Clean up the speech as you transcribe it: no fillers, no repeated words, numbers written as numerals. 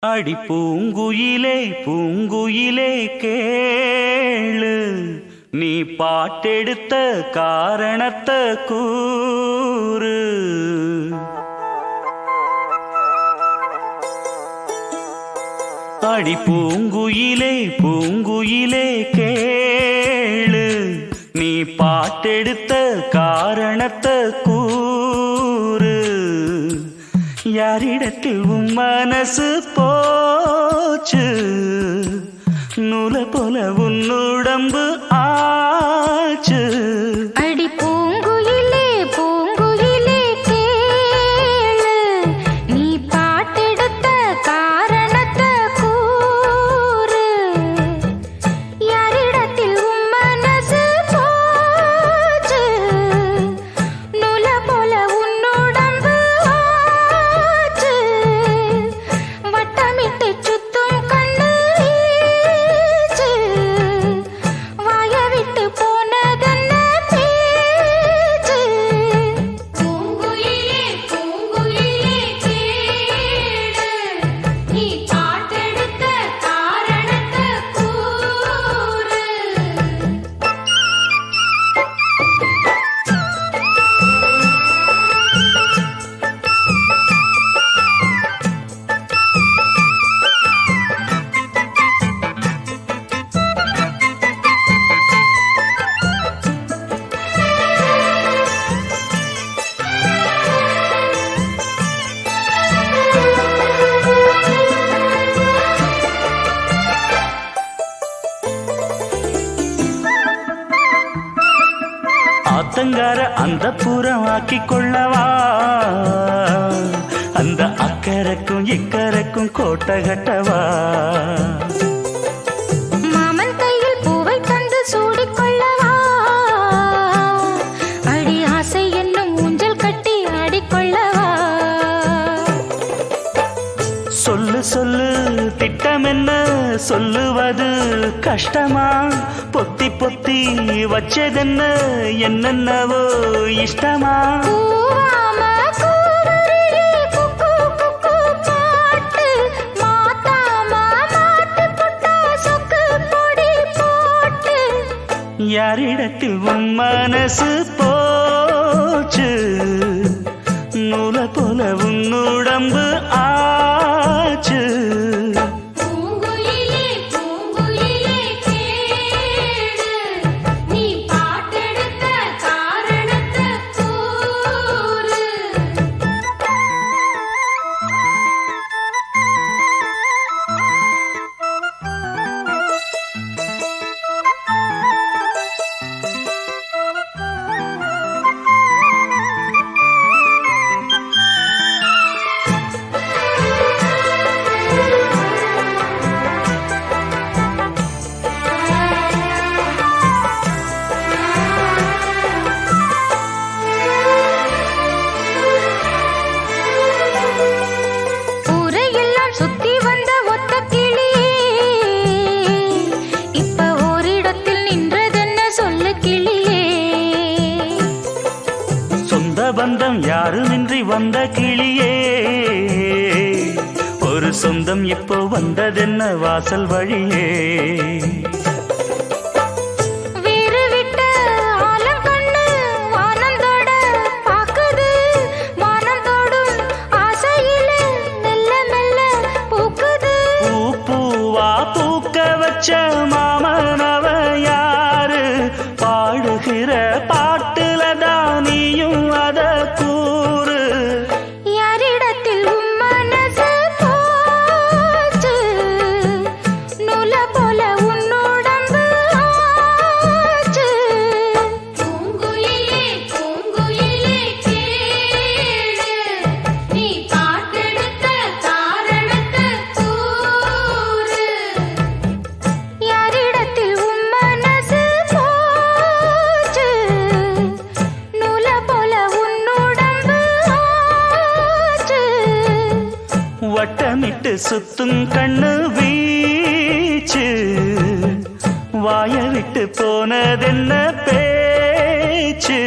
அடி பூங்குயிலே பூங்குயிலே கேளு, நீ பாட்டெடுத்த காரணத்தை கூறு. அடி பூங்குயிலே பூங்குயிலே கேளு, நீ பாட்டெடுத்த காரணத்தை கூறு. யாரிடத்தில் உன் மனசு போச்சு, நூல போல உன் உடம்பு ஆச்சு. அடி பூங்குயிலே பூங்குயிலே கேளு, நீ பாட்டெடுத்த காரணத்தை கூறு. யாரிடத்தில் உன் மனசு போச்சு, நூல போல உன் உடம்பு ஆச்சு. வட்டமிட்டு சுத்தும் கண்ணு வீச்சு, வாய விட்டு போனதென்ன பேச்சு. பூங்குயிலே பூங்குயிலே கேளு, நீ பாட்டெடுத்த காரணத்தை கூறு. ஆத்தங்கார அந்த புறம் ஆக்கி கொள்ளவா, அந்த அக்கறைக்கும் இக்கரைக்கும் கோட்டை கட்டவா. மாமன் கையில் பூவை தந்து சூடிக்கொள்ளவா, அடி ஆசை என்னும் ஊஞ்சல் கட்டி ஆடிக்கொள்ளவா. சொல்லு சொல்லு திட்டம் என்ன, சொல்லுவது கஷ்டமா. பொத்தி பொத்தி வச்சதென்ன, என்னென்னவோ இஷ்டமா. கூவாம கூவருளி குக்கு குக்கு பாட்டு, மாத்தாம மாட்டு புட்டா சொக்கு பொடி போட்டு. யாரிடத்தில் உன் மனசு போச்சு, நூல போல உன் உடம்பு ஆச்சு. பூங்குயிலே பூங்குயிலே கேளு, நீ பாட்டெடுத்த காரணத்தை கூறு. ஊரையெல்லாம் சுத்தி வந்த ஒத்த கிளியே, இப்ப ஓரிடத்தில் நின்றதென்ன சொல்லு கிளியே. சொந்த பந்தம் யாருமின்றி வந்த கிளியே, ஒரு சொந்தம் இப்போ வந்ததென்ன வாசல் வழியே. வீறு விட்ட ஆலங்கண்ணு வானந்தோட பாக்குது, வானந்தோடும் ஆசையில மெல்ல மெல்ல பூக்குது. பூ பூவா பூக்க வச்ச மாமனவ யாரு, பாடுகிற பாட்டுல தானியும் அத கூறு. யாரிடத்தில் உன் மனசு போச்சு, நூல போல உன் உடம்பு ஆச்சு. பூங்குயிலே பூங்குயிலே கேளு, நீ பாட்டெடுத்த காரணத்தை கூறு. யாரிடத்தில் உன் மனசு போச்சு, நூல போல உன் உடம்பு ஆச்சு. வட்டமிட்டு சுத்தும் கண்ணு வீச்சு, வாய விட்டு போனதென்ன பேச்சு.